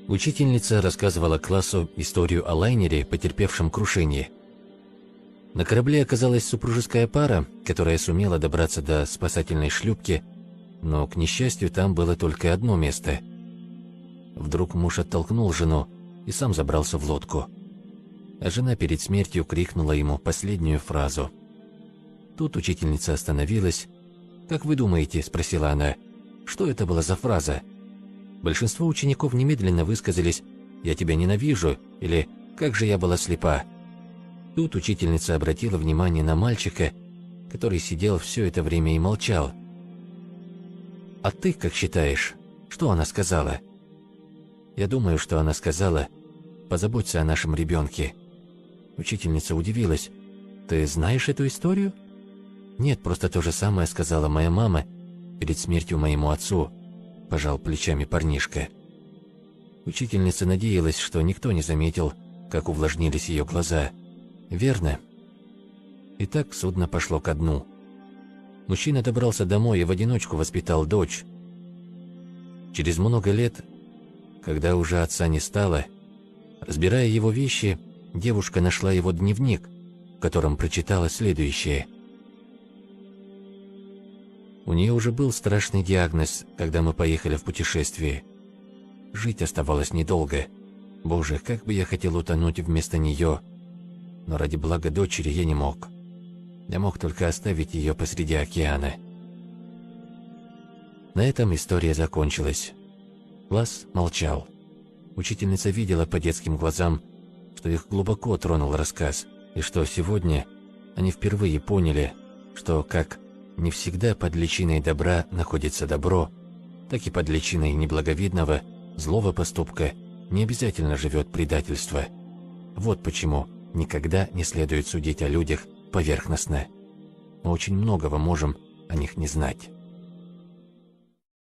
Учительница рассказывала классу историю о лайнере, потерпевшем крушение. На корабле оказалась супружеская пара, которая сумела добраться до спасательной шлюпки, но, к несчастью, там было только одно место. Вдруг муж оттолкнул жену и сам забрался в лодку. А жена перед смертью крикнула ему последнюю фразу. Тут учительница остановилась. «Как вы думаете?» – спросила она. «Что это была за фраза?» Большинство учеников немедленно высказались «Я тебя ненавижу» или «Как же я была слепа». Тут учительница обратила внимание на мальчика, который сидел все это время и молчал. «А ты как считаешь, что она сказала?» «Я думаю, что она сказала: позаботься о нашем ребенке». Учительница удивилась. «Ты знаешь эту историю?» «Нет, просто то же самое сказала моя мама перед смертью моему отцу», – пожал плечами парнишка. Учительница надеялась, что никто не заметил, как увлажнились ее глаза. «Верно». Итак, судно пошло ко дну. Мужчина добрался домой и в одиночку воспитал дочь. Через много лет, когда уже отца не стало, разбирая его вещи, девушка нашла его дневник, в котором прочитала следующее. У нее уже был страшный диагноз, когда мы поехали в путешествие. Жить оставалось недолго. Боже, как бы я хотел утонуть вместо нее. Но ради блага дочери я не мог. Я мог только оставить ее посреди океана. На этом история закончилась. Класс молчал. Учительница видела по детским глазам, что их глубоко тронул рассказ, и что сегодня они впервые поняли, что как не всегда под личиной добра находится добро, так и под личиной неблаговидного, злого поступка не обязательно живет предательство. Вот почему никогда не следует судить о людях поверхностно. Мы очень многого можем о них не знать.